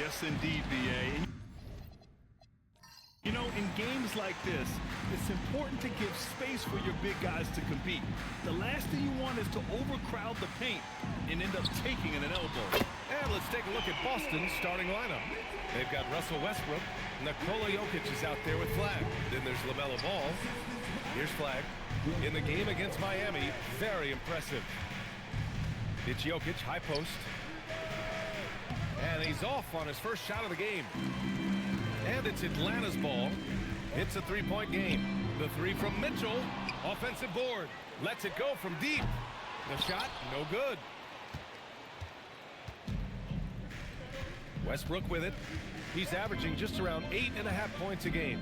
Yes, indeed, B.A. You know, in games like this, it's important to give space for your big guys to compete. The last thing you want is to overcrowd the paint and end up taking an elbow. And let's take a look at Boston's starting lineup. They've got Russell Westbrook. Nikola Jokic is out there with Flag. Then there's LaMelo Ball. Here's Flag. In the game against Miami, very impressive. It's Jokic, high post. And he's off on his first shot of the game. And it's Atlanta's ball. It's a three-point game. The three from Mitchell. Offensive board. Lets it go from deep. The shot, no good. Westbrook with it. He's averaging just around 8.5 points a game.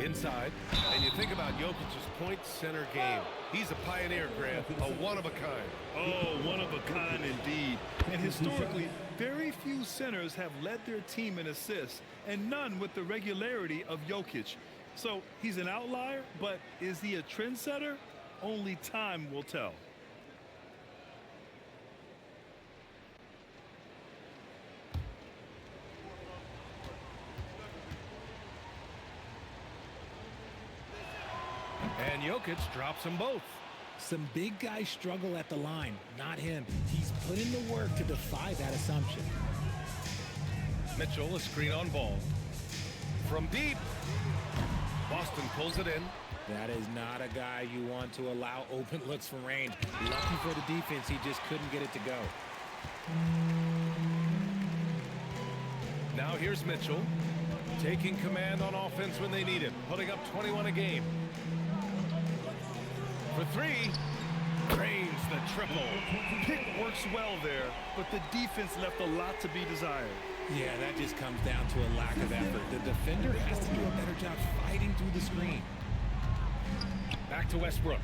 Inside. And you think about Jokic's point center game. He's a pioneer, Grant. A one-of-a-kind. Oh, one-of-a-kind indeed. And historically, very few centers have led their team in assists, and none with the regularity of Jokic. So he's an outlier, but is he a trendsetter? Only time will tell. And Jokic drops them both. Some big guys struggle at the line, not him. He's put in the work to defy that assumption. Mitchell, a screen on ball. From deep. Boston pulls it in. That is not a guy you want to allow open looks from range. Lucky for the defense, he just couldn't get it to go. Now here's Mitchell. Taking command on offense when they need it. Putting up 21 a game. For three, drains the triple. Pick works well there, but the defense left a lot to be desired. Yeah, that just comes down to a lack of effort. The defender has to do a better job fighting through the screen. Back to Westbrook.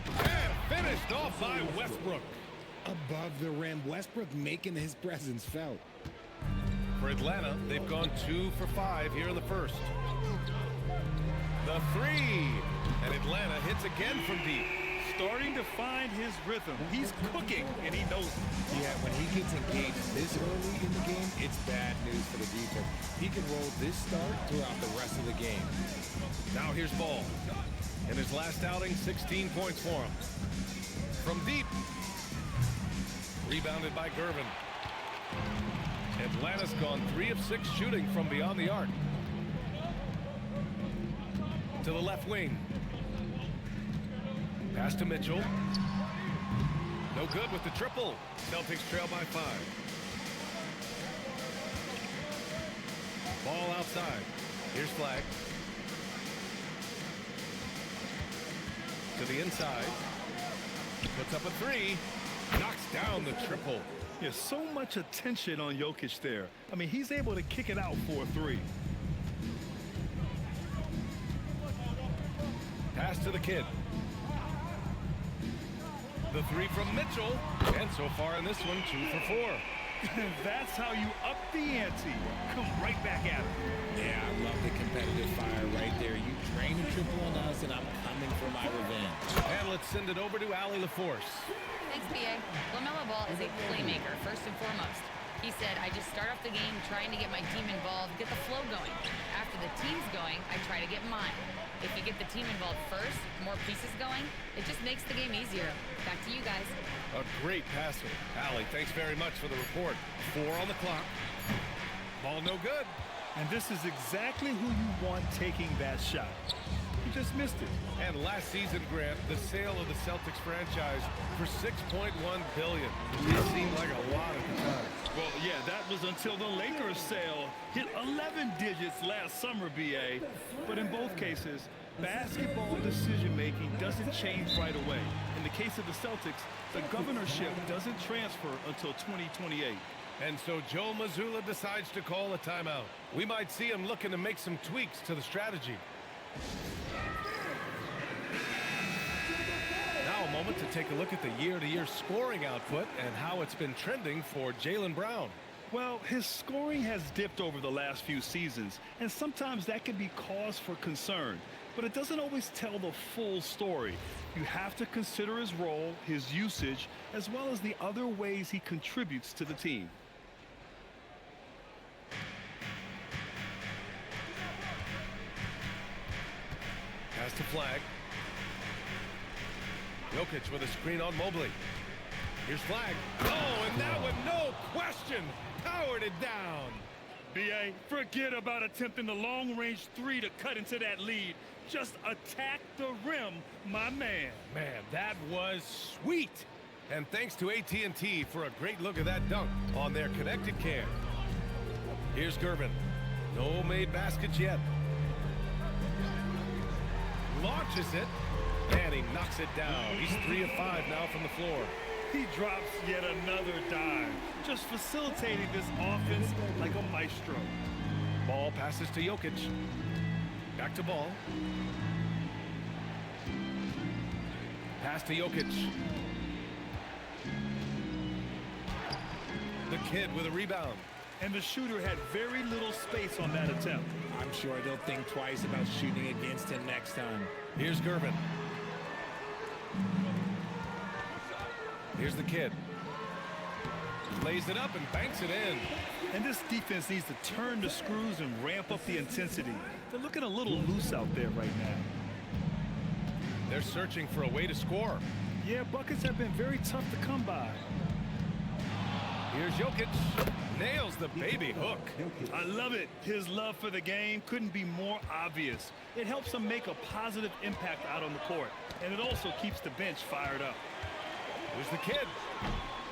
And finished off by Westbrook. Above the rim, Westbrook making his presence felt. For Atlanta, they've gone 2 for 5 here in the first. The three. And Atlanta hits again from deep. Starting to find his rhythm. He's cooking, and he knows it. Yeah, when he gets engaged this early in the game, it's bad news for the defense. He can roll this start throughout the rest of the game. Now here's Ball. In his last outing, 16 points for him. From deep. Rebounded by Gervin. Atlanta's gone 3 of 6 shooting from beyond the arc. To the left wing. Pass to Mitchell. No good with the triple. Celtics trail by 5. Ball outside. Here's Flag. To the inside. Puts up a three. Knocks down the triple. There's so much attention on Jokic there. I mean, he's able to kick it out for a three. Pass to the kid. The three from Mitchell. And so far in this one, 2 for 4. That's how you up the ante. Come right back at him. Yeah, I love the competitive fire right there. You drain a triple on us, and I'm coming for my revenge. And let's send it over to Allie LaForce. Thanks, B.A. LaMelo Ball is a playmaker, first and foremost. He said, I just start off the game trying to get my team involved, get the flow going. After the team's going, I try to get mine. If you get the team involved first, more pieces going, it just makes the game easier. Back to you guys. A great passer. Allie, thanks very much for the report. 4 on the clock. Ball no good. And this is exactly who you want taking that shot. He just missed it. And last season, Grant, the sale of the Celtics franchise for $6.1 billion. It seemed like a lot at the time. Well, yeah, that was until the Lakers sale hit 11 digits last summer, B.A. But in both cases, basketball decision-making doesn't change right away. In the case of the Celtics, the governorship doesn't transfer until 2028. And so Joe Mazzulla decides to call a timeout. We might see him looking to make some tweaks to the strategy. Now a moment to take a look at the year-to-year scoring output and how it's been trending for Jaylen Brown. Well, his scoring has dipped over the last few seasons, and sometimes that can be cause for concern. but it doesn't always tell the full story. You have to consider his role, his usage, as well as the other ways he contributes to the team. Pass to Flag. Jokic with a screen on Mobley. Here's Flag. Oh, and that one, no question, powered it down. B.A., forget about attempting the long-range three to cut into that lead. Just attack the rim, my man. Man, that was sweet. And thanks to AT&T for a great look at that dunk on their connected cam. Here's Gervin. No made baskets yet. Launches it, and he knocks it down. He's 3 of 5 now from the floor. He drops yet another dive, just facilitating this offense like a maestro. Ball passes to Jokic. Back to Ball. Pass to Jokic. The kid with a rebound. And the shooter had very little space on that attempt. I'm sure they'll think twice about shooting against him next time. Here's Gervin. Here's the kid. Lays it up and banks it in. And this defense needs to turn the screws and ramp up the intensity. They're looking a little loose out there right now. They're searching for a way to score. Yeah, buckets have been very tough to come by. Here's Jokic. Nails the baby hook. I love it. His love for the game couldn't be more obvious. It helps him make a positive impact out on the court. And it also keeps the bench fired up. Here's the kid.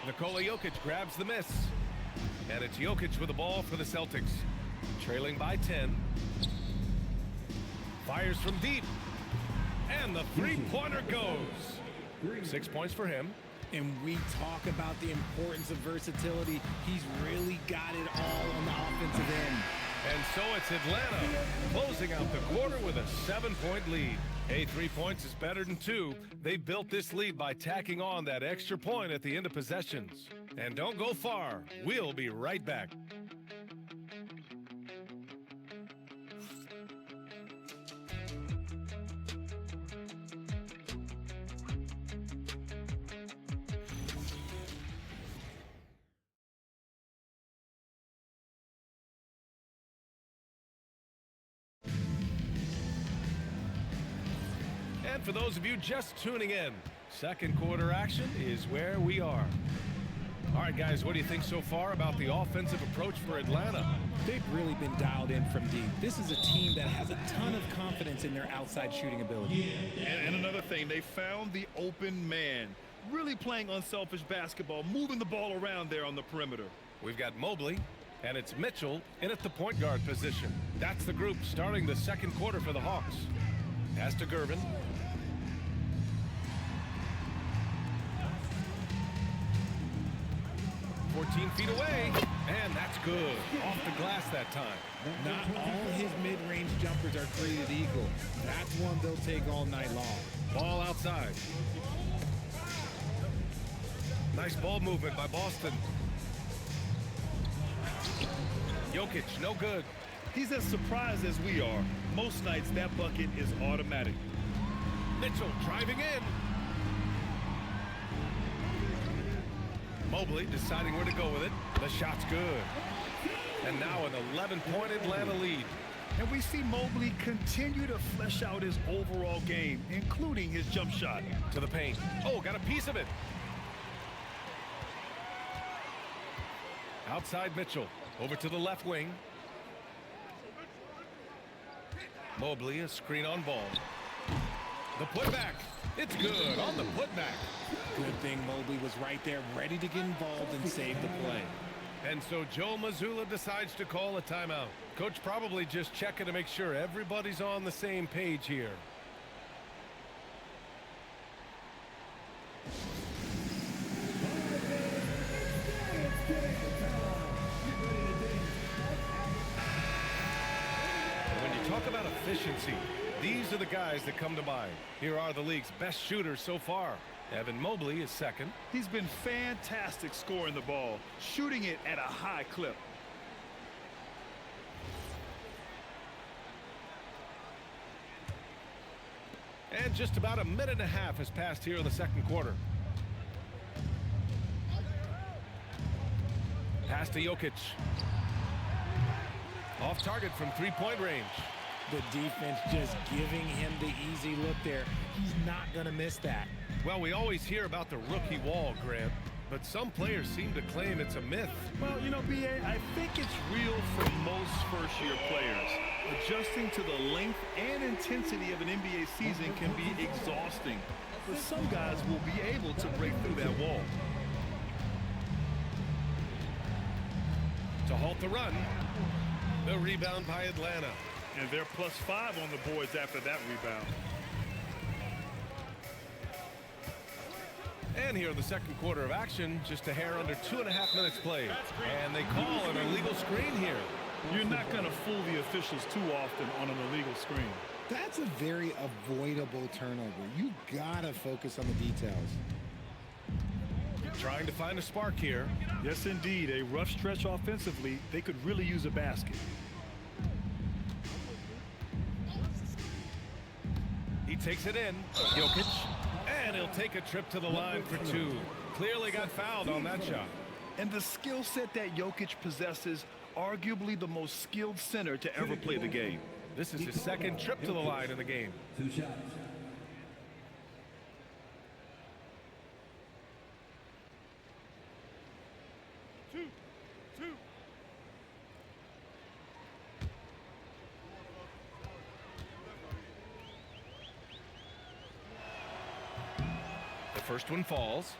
Nikola Jokic grabs the miss. And it's Jokic with the ball for the Celtics. Trailing by 10. Fires from deep. And the three-pointer goes. 6 points for him. And we talk about the importance of versatility. He's really got it all on the offensive end. And so it's Atlanta closing out the quarter with a 7-point lead. Hey, 3 points is better than 2. They built this lead by tacking on that extra point at the end of possessions. And don't go far. We'll be right back. And for those of you just tuning in, second quarter action is where we are. All right, guys, what do you think so far about the offensive approach for Atlanta? They've really been dialed in from deep. This is a team that has a ton of confidence in their outside shooting ability. And another thing, they found the open man. Really playing unselfish basketball, moving the ball around there on the perimeter. We've got Mobley, and it's Mitchell in at the point guard position. That's the group starting the second quarter for the Hawks. Pass to Gervin. 14 feet away, and that's good. Off the glass that time. Not all his mid-range jumpers are created equal. That's one they'll take all night long. Ball outside. Nice ball movement by Boston. Jokic, no good. He's as surprised as we are. Most nights that bucket is automatic. Mitchell driving in. Mobley deciding where to go with it. The shot's good. And now an 11-point Atlanta lead. And we see Mobley continue to flesh out his overall game, including his jump shot. To the paint. Oh, got a piece of it. Outside Mitchell. Over to the left wing. Mobley, a screen on Ball. The putback. It's good on the putback. Good thing Mobley was right there, ready to get involved and save the play. And so Joe Mazzulla decides to call a timeout. Coach probably just checking to make sure everybody's on the same page here. When you talk about efficiency, these are the guys that come to mind. Here are the league's best shooters so far. Evan Mobley is second. He's been fantastic scoring the ball, shooting it at a high clip. And just about a minute and a half has passed here in the second quarter. Pass to Jokic. Off target from three-point range. The defense just giving him the easy look there. He's not going to miss that. Well, we always hear about the rookie wall, Grant, but some players seem to claim it's a myth. Well, you know, B.A., I think it's real for most first-year players. Adjusting to the length and intensity of an NBA season can be exhausting, but some guys will be able to break through that wall. To halt the run, the rebound by Atlanta. And they're +5 on the boards after that rebound. And here in the second quarter of action, just a hair under 2.5 minutes played. And they call an illegal screen here. You're not going to fool the officials too often on an illegal screen. That's a very avoidable turnover. You got to focus on the details. Trying to find a spark here. Yes, indeed. A rough stretch offensively. They could really use a basket. He takes it in. Jokic. And he'll take a trip to the line for two. Clearly got fouled on that shot. And the skill set that Jokic possesses, arguably the most skilled center to ever play the game. This is his second trip to the line in the game. 2 shots. The first one falls.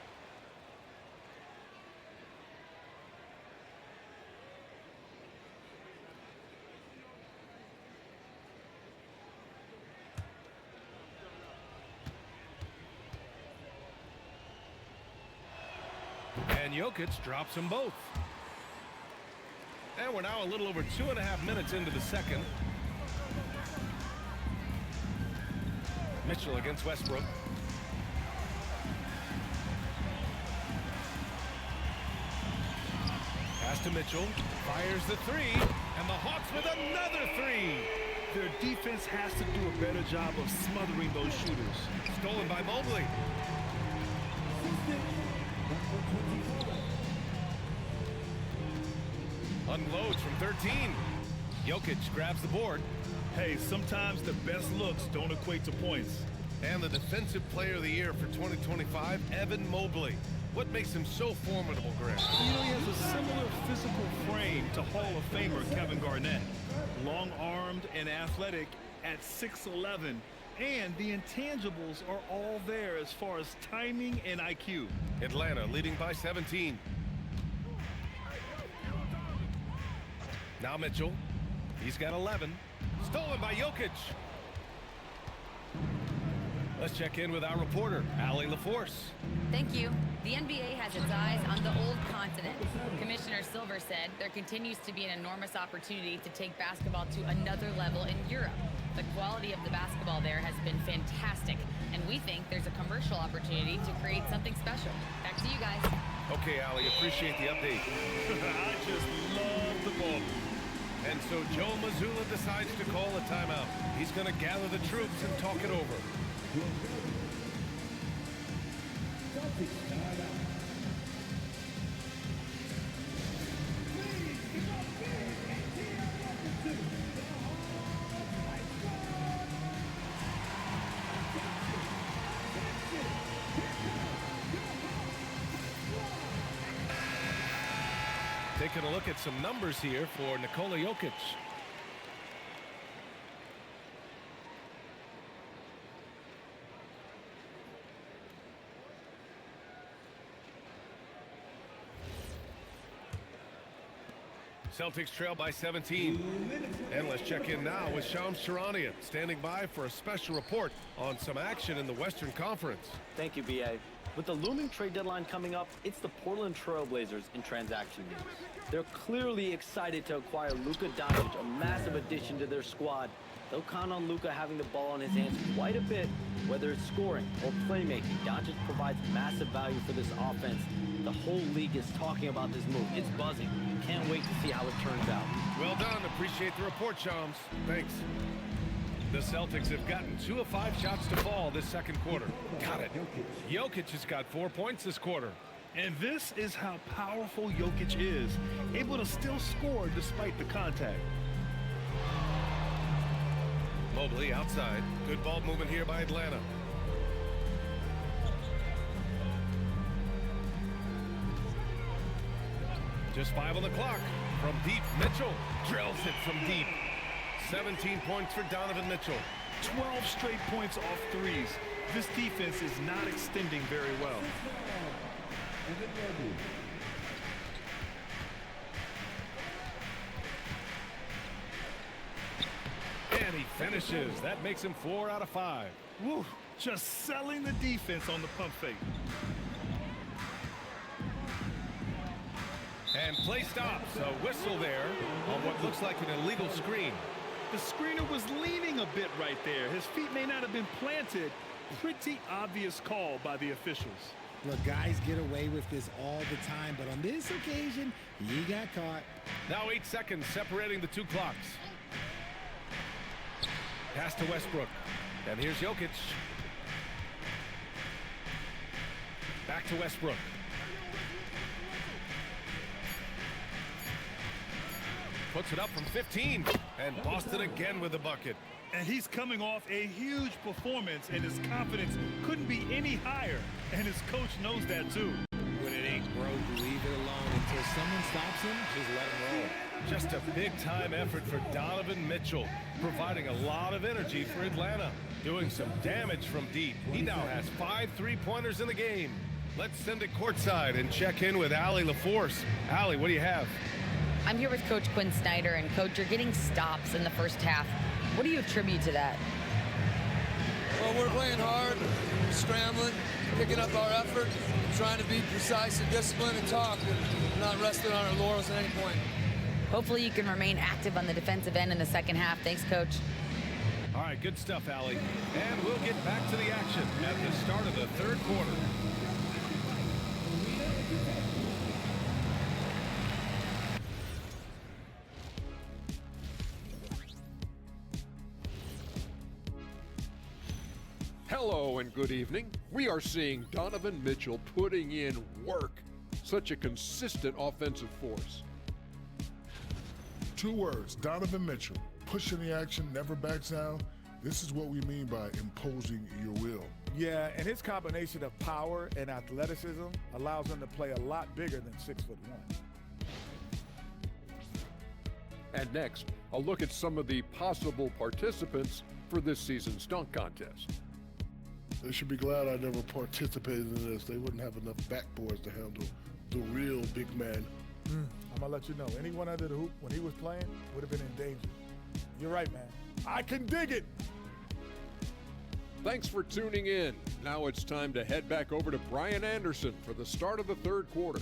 And Jokic drops them both. And we're now a little over 2.5 minutes into the second. Mitchell against Westbrook. Pass to Mitchell. Fires the three. And the Hawks with another three. Their defense has to do a better job of smothering those shooters. Stolen by Mobley. Unloads from 13. Jokic grabs the board. Hey, sometimes the best looks don't equate to points. And the Defensive Player of the Year for 2025, Evan Mobley. What makes him so formidable, Grant? You know, he has a similar physical frame to Hall of Famer Kevin Garnett. Long-armed and athletic at 6'11", and the intangibles are all there as far as timing and IQ. Atlanta leading by 17. Now Mitchell. He's got 11. Stolen by Jokic. Let's check in with our reporter, Allie LaForce. Thank you. The NBA has its eyes on the old continent. Commissioner Silver said there continues to be an enormous opportunity to take basketball to another level in Europe. The quality of the basketball there has been fantastic, and we think there's a commercial opportunity to create something special. Back to you guys. Okay, Allie, appreciate the update. I just love the ball. And so Joe Mazzulla decides to call a timeout. He's going to gather the troops and talk it over. Celtics timeout. Taking a look at some numbers here for Nikola Jokic. Celtics trail by 17. And let's check in now with Shams Charania, standing by for a special report on some action in the Western Conference. Thank you, B.A. With the looming trade deadline coming up, it's the Portland Trail Blazers in transaction news. They're clearly excited to acquire Luka Doncic, a massive addition to their squad. They'll count on Luka having the ball in his hands quite a bit, whether it's scoring or playmaking. Doncic provides massive value for this offense. The whole league is talking about this move. It's buzzing. Can't wait to see how it turns out. Well done. Appreciate the report, Shams. Thanks. The Celtics have gotten 2 of 5 shots to fall this second quarter. Got it. Jokic has got 4 points this quarter. And this is how powerful Jokic is, able to still score despite the contact. Mobley outside. Good ball movement here by Atlanta. Just 5 on the clock. From deep, Mitchell drills it from deep. 17 points for Donovan Mitchell. 12 straight points off threes. This defense is not extending very well. And he finishes. That makes him 4 out of 5. Woo, just selling the defense on the pump fake. And play stops. A whistle there on what looks like an illegal screen. The screener was leaning a bit right there. His feet may not have been planted. Pretty obvious call by the officials. Look, guys get away with this all the time, but on this occasion, he got caught. Now 8 seconds separating the 2 clocks. Pass to Westbrook. And here's Jokic. Back to Westbrook. Puts it up from 15. And Boston again with the bucket. And he's coming off a huge performance, and his confidence couldn't be any higher. And his coach knows that too. When it ain't broke, leave it alone until someone stops him. Just let him roll. Just a big-time effort for Donovan Mitchell, providing a lot of energy for Atlanta, doing some damage from deep. He now has 5 3-pointers in the game. Let's send it courtside and check in with Allie LaForce. Allie, what do you have? I'm here with Coach Quinn Snyder, and Coach, you're getting stops in the first half. What do you attribute to that? Well, we're playing hard, scrambling, picking up our effort, trying to be precise and disciplined and talk, and not resting on our laurels at any point. Hopefully you can remain active on the defensive end in the second half. Thanks, Coach. All right, good stuff, Allie. And we'll get back to the action at the start of the third quarter. Hello and good evening. We are seeing Donovan Mitchell putting in work. Such a consistent offensive force. 2 words, Donovan Mitchell. Pushing the action, never backs down. This is what we mean by imposing your will. Yeah, and his combination of power and athleticism allows him to play a lot bigger than 6'1". And next, a look at some of the possible participants for this season's dunk contest. They should be glad I never participated in this. They wouldn't have enough backboards to handle the real big man. I'm going to let you know, anyone under the hoop when he was playing would have been in danger. You're right, man. I can dig it. Thanks for tuning in. Now it's time to head back over to Brian Anderson for the start of the third quarter.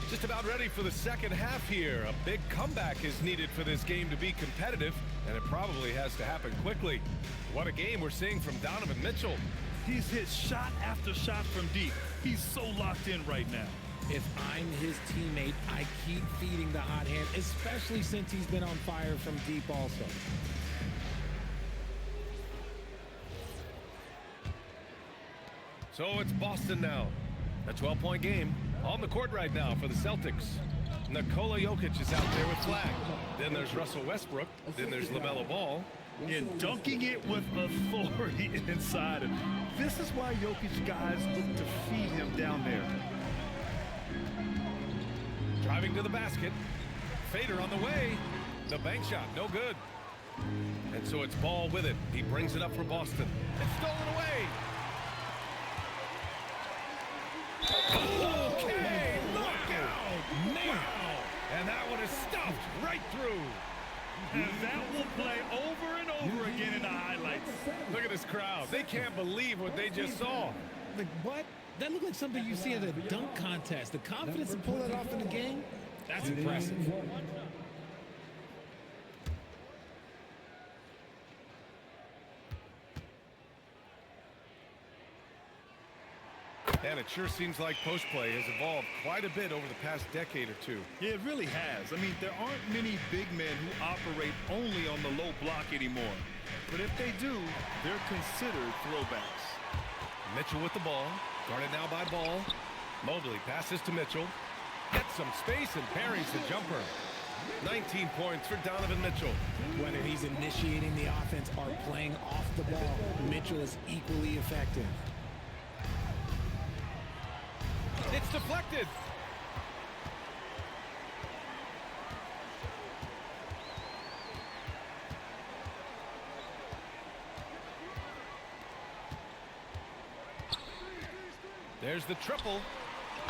Just about ready for the second half here. A big comeback is needed for this game to be competitive, and it probably has to happen quickly. What a game we're seeing from Donovan Mitchell. He's hit shot after shot from deep. He's so locked in right now. If I'm his teammate, I keep feeding the hot hand, especially since he's been on fire from deep also. So it's Boston now. A 12-point game on the court right now for the Celtics. Nikola Jokic is out there with flag. Then there's Russell Westbrook. Then there's LaMelo Ball. And dunking it with authority inside. And this is why Jokic guys look to feed him down there. Driving to the basket. Fader on the way. The bank shot, no good. And so it's Ball with it. He brings it up for Boston. It's stolen away. Okay, look out! Man. Wow! And that one is stuffed right through. And that will play over and over again in the highlights. Look at this crowd. They can't believe what they just saw. Like, what? That looked like something you see at a dunk contest. The confidence to pull that off in the game? That's impressive. And it sure seems like post play has evolved quite a bit over the past decade or two. Yeah, it really has. I mean, there aren't many big men who operate only on the low block anymore. But if they do, they're considered throwbacks. Mitchell with the ball. Guarded now by Ball. Mobley passes to Mitchell. Gets some space and parries the jumper. 19 points for Donovan Mitchell. Whether he's initiating the offense or playing off the ball, Mitchell is equally effective. It's deflected. There's the triple.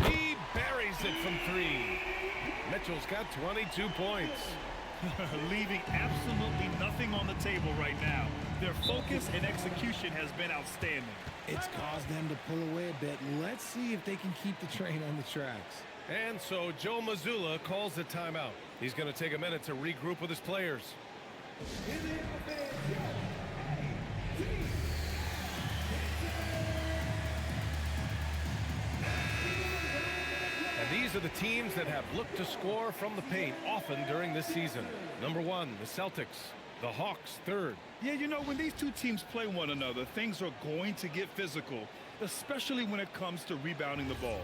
He buries it from 3. Mitchell's got 22 points. Leaving absolutely nothing on the table right now. Their focus and execution has been outstanding. It's caused them to pull away a bit. Let's see if they can keep the train on the tracks. And so Joe Mazzulla calls a timeout. He's going to take a minute to regroup with his players. And these are the teams that have looked to score from the paint often during this season. Number 1, the Celtics. The Hawks, 3rd. Yeah, you know, when these two teams play one another, things are going to get physical, especially when it comes to rebounding the ball.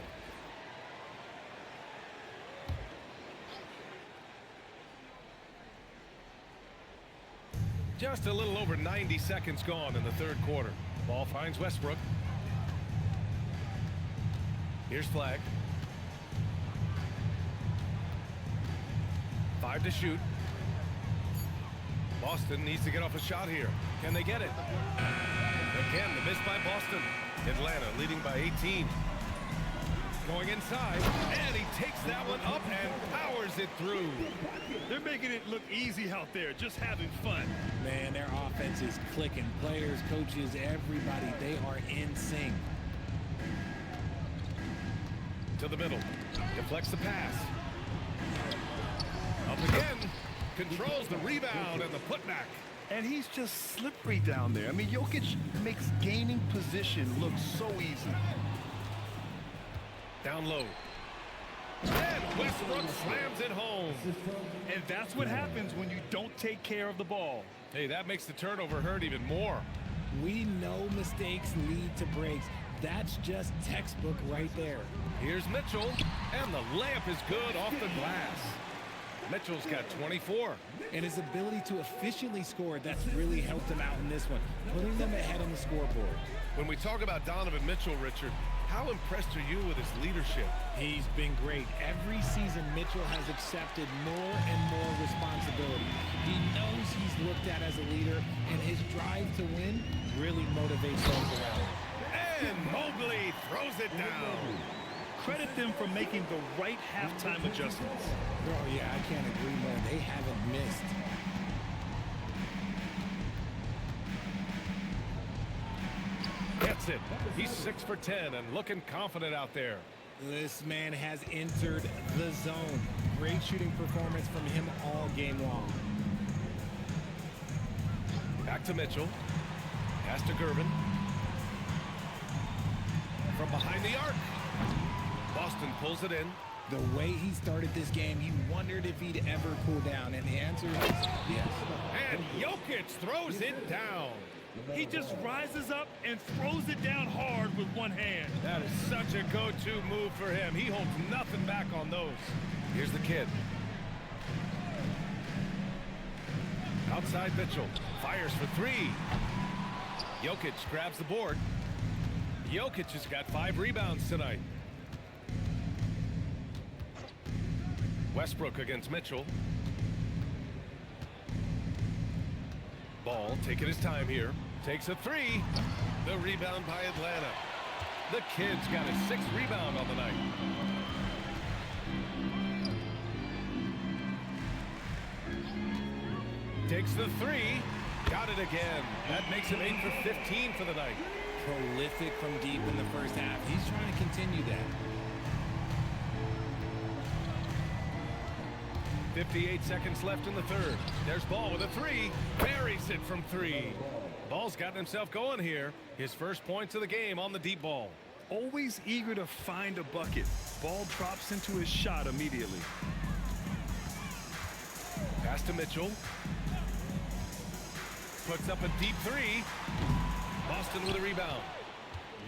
Just a little over 90 seconds gone in the 3rd quarter. Ball finds Westbrook. Here's Flag. 5 to shoot. Boston needs to get off a shot here. Can they get it? Again, the miss by Boston. Atlanta leading by 18. Going inside, and he takes that one up and powers it through. They're making it look easy out there, just having fun. Man, their offense is clicking. Players, coaches, everybody, they are in sync. To the middle. Deflects the pass. Up again. Controls the rebound and the putback. And he's just slippery down there. I mean, Jokic makes gaining position look so easy. Down low. And Westbrook slams it home. And that's what happens when you don't take care of the ball. Hey, that makes the turnover hurt even more. We know mistakes lead to breaks. That's just textbook right there. Here's Mitchell, and the layup is good off the glass. Mitchell's got 24. And his ability to efficiently score, that's really helped him out in this one, putting them ahead on the scoreboard. When we talk about Donovan Mitchell, Richard, how impressed are you with his leadership? He's been great. Every season, Mitchell has accepted more and more responsibility. He knows he's looked at as a leader, and his drive to win really motivates those around him. And Mobley throws it down. Credit them for making the right halftime adjustments. Oh, yeah, I can't agree more. They haven't missed. Gets it. He's 6 for 10 and looking confident out there. This man has entered the zone. Great shooting performance from him all game long. Back to Mitchell. Pass to Gervin. From behind the arc. Boston pulls it in. The way he started this game, you wondered if he'd ever cool down, and the answer is yes. And Jokic throws it down. He just rises up and throws it down hard with one hand. That is such a go-to move for him. He holds nothing back on those. Here's the kid. Outside Mitchell. Fires for 3. Jokic grabs the board. Jokic has got 5 rebounds tonight. Westbrook against Mitchell. Ball taking his time here. Takes a 3. The rebound by Atlanta. The kid's got his 6th rebound on the night. Takes the 3. Got it again. That makes him 8 for 15 for the night. Prolific from deep in the first half. He's trying to continue that. 58 seconds left in the 3rd. There's Ball with a 3. Buries it from 3. Ball's gotten himself going here. His first points of the game on the deep ball. Always eager to find a bucket. Ball drops into his shot immediately. Pass to Mitchell. Puts up a deep three. Boston with a rebound.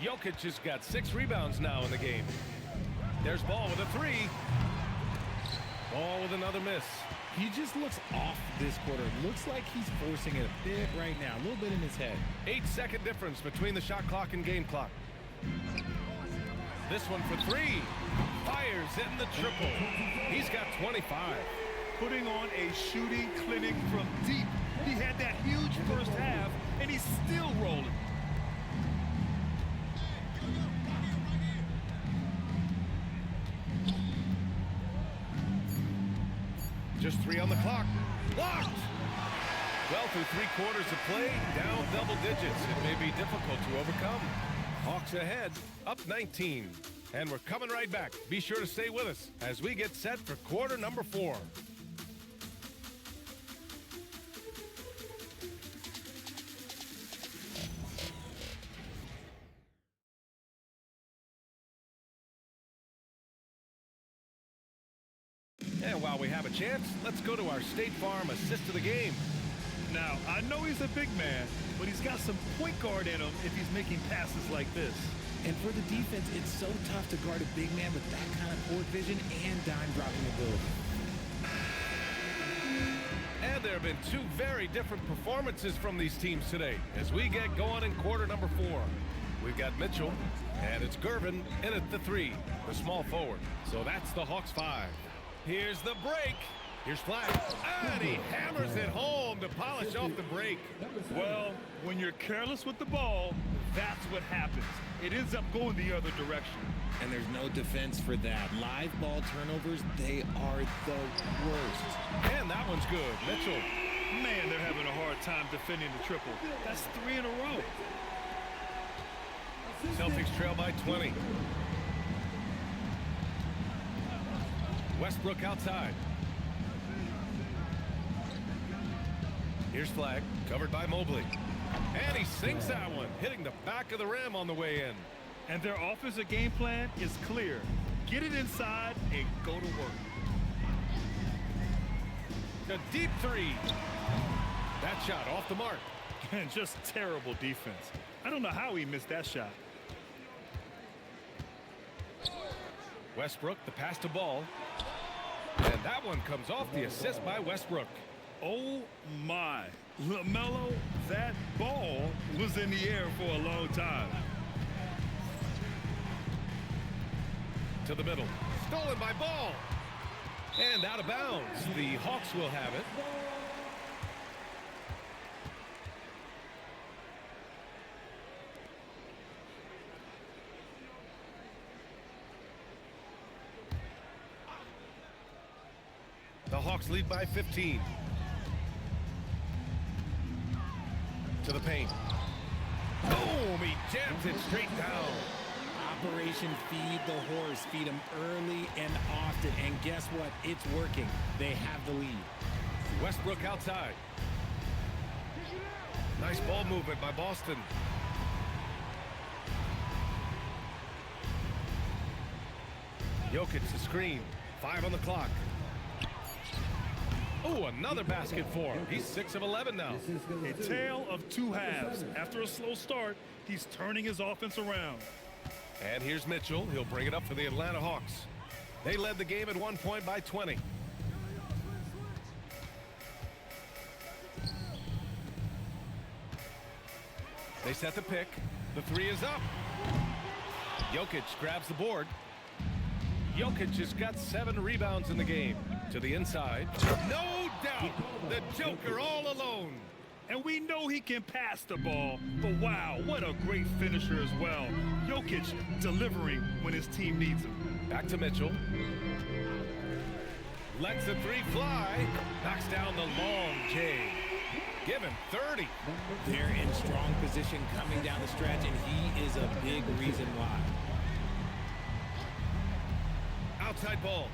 Jokic has got 6 rebounds now in the game. There's Ball with a 3. Ball with another miss. He just looks off this quarter. Looks like he's forcing it a bit right now. A little bit in his head. 8-second difference between the shot clock and game clock. This one for 3. Fires in the triple. He's got 25. Putting on a shooting clinic from deep. He had that huge first half, and he's still rolling. Just 3 on the clock. Blocked! Well, through 3 quarters of play, down double digits. It may be difficult to overcome. Hawks ahead, up 19. And we're coming right back. Be sure to stay with us as we get set for quarter number 4. And while we have a chance, let's go to our State Farm assist of the game. Now, I know he's a big man, but he's got some point guard in him if he's making passes like this. And for the defense, it's so tough to guard a big man with that kind of court vision and dime dropping ability. And there have been 2 very different performances from these teams today as we get going in quarter number 4. We've got Mitchell, and it's Gervin in at the 3, the small forward. So that's the Hawks 5. Here's the break. Here's Flag. And he hammers it home to polish off the break. Well, when you're careless with the ball, that's what happens. It ends up going the other direction. And there's no defense for that. Live ball turnovers, they are the worst. And that one's good. Mitchell. Man, they're having a hard time defending the triple. That's 3 in a row. Celtics trail by 20. Westbrook outside. Here's Flag, covered by Mobley. And he sinks that one, hitting the back of the rim on the way in. And their offensive game plan is clear. Get it inside and go to work. A deep 3. That shot off the mark. And just terrible defense. I don't know how he missed that shot. Westbrook, the pass to Ball. And that one comes off the assist by Westbrook. Oh my, LaMelo, that ball was in the air for a long time. To the middle, stolen by Ball. And out of bounds, the Hawks will have it. The Hawks lead by 15. To the paint. Boom! He jams it straight down. Operation Feed the Horse. Feed him early and often. And guess what? It's working. They have the lead. Westbrook outside. Nice ball movement by Boston. Jokic the screen. 5 on the clock. Oh, another basket for him. He's 6 of 11 now. A tale of 2 halves. After a slow start, he's turning his offense around. And here's Mitchell. He'll bring it up for the Atlanta Hawks. They led the game at one point by 20. They set the pick. The 3 is up. Jokic grabs the board. Jokic has got 7 rebounds in the game. To the inside. No doubt. The Joker all alone. And we know he can pass the ball, but wow, what a great finisher as well. Jokic delivering when his team needs him. Back to Mitchell. Lets the 3 fly. Knocks down the long J. Give him 30. They're in strong position coming down the stretch, and he is a big reason why. Outside ball.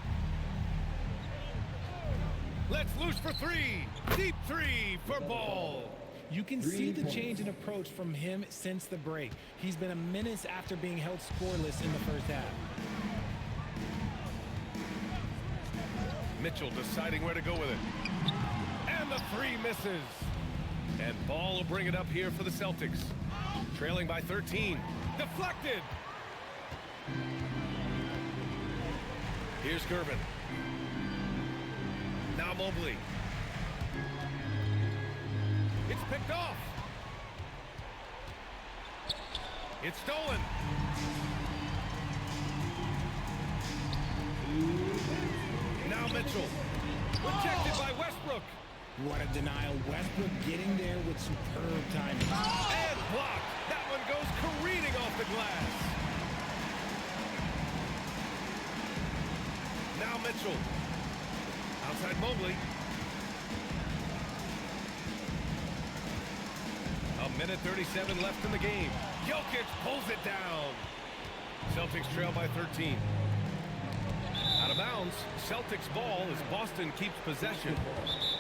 Let's loose for 3. Deep 3 for Ball. You can see the change in approach from him since the break. He's been a menace after being held scoreless in the first half. Mitchell deciding where to go with it. And the three misses. And ball will bring it up here for the Celtics. Trailing by 13. Deflected. Here's Gervin. Now Mobley. It's picked off. It's stolen. Now Mitchell. Rejected by Westbrook. What a denial. Westbrook getting there with superb timing. And blocked. That one goes careening off the glass. Now Mitchell. Outside Mobley. A minute 37 left in the game. Jokic pulls it down. Celtics trail by 13. Out of bounds. Celtics ball as Boston keeps possession.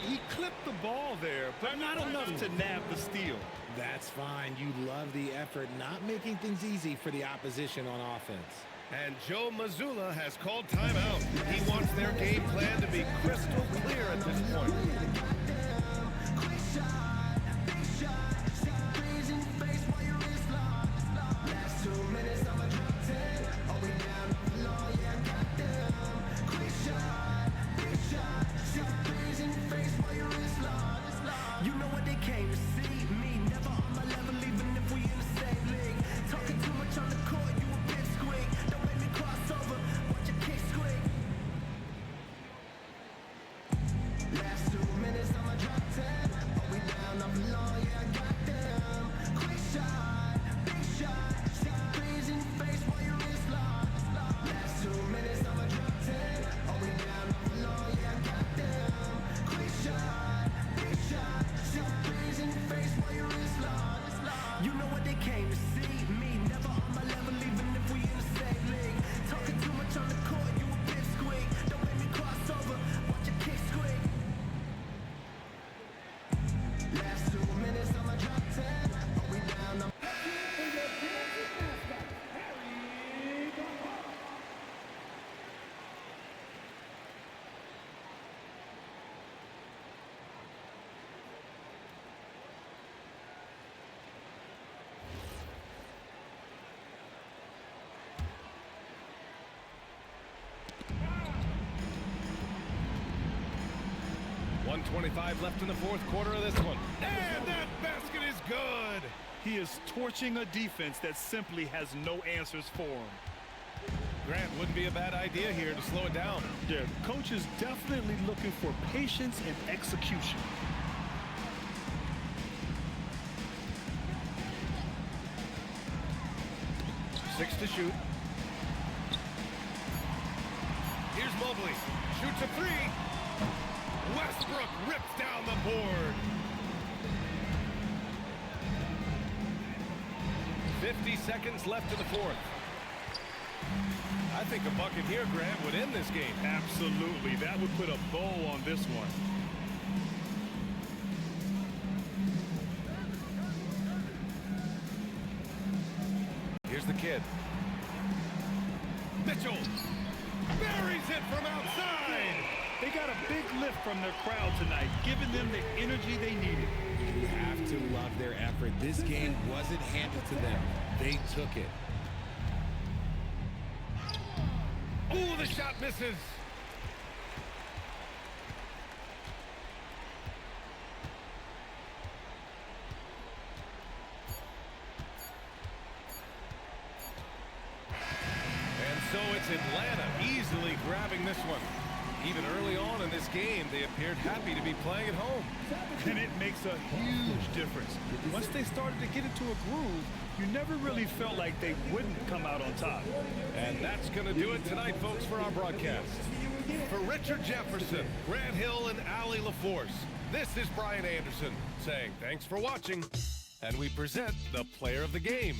He clipped the ball there, but not enough to nab the steal. That's fine. You love the effort, not making things easy for the opposition on offense. And Joe Mazzulla has called timeout. He wants their game plan to be crystal clear at this point. You know what they came to see? Me, never on my level, even if we in the same league. Talking too much on the court, you a bit squeak. Don't make me cross over, watch your kick squeak. Last 2 minutes, I'ma drop 10. Are we down off the law? Yeah, I got them. Quick shot, big shot. Shot threes in your face while your wrist locked. Last 2 minutes, I'ma drop 10. Are we down off the law? Yeah, I got them. Quick shot, big shot. Shot threes in your face while your wrist locked. You know what they came to see? Me, never on my level, even if we in the same league. Talking too much on the court, you a bit squeak. Don't make me cross over, watch your kick squeak. Last 2 minutes, I'ma drop 10. Are we down? .25 left in the fourth quarter of this one. And that basket is good. He is torching a defense that simply has no answers for him. Grant, wouldn't be a bad idea here to slow it down. Yeah, coach is definitely looking for patience and execution. Six to shoot. Here's Mobley. Shoots a three. Westbrook rips down the board. 50 seconds left in the fourth. I think a bucket here, Grant, would end this game. Absolutely. That would put a bow on this one. Here's the kid. Mitchell buries it from outside. They got a big lift from their crowd tonight, giving them the energy they needed. You have to love their effort. This game wasn't handed to them. They took it. Oh, the shot misses. And so it's Atlanta easily grabbing this one. Even early on in this game, they appeared happy to be playing at home. And it makes a huge difference. Once they started to get into a groove, you never really felt like they wouldn't come out on top. And that's going to do it tonight, folks, for our broadcast. For Richard Jefferson, Grant Hill, and Allie LaForce, this is Brian Anderson saying thanks for watching. And we present the player of the game,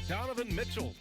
Donovan Mitchell.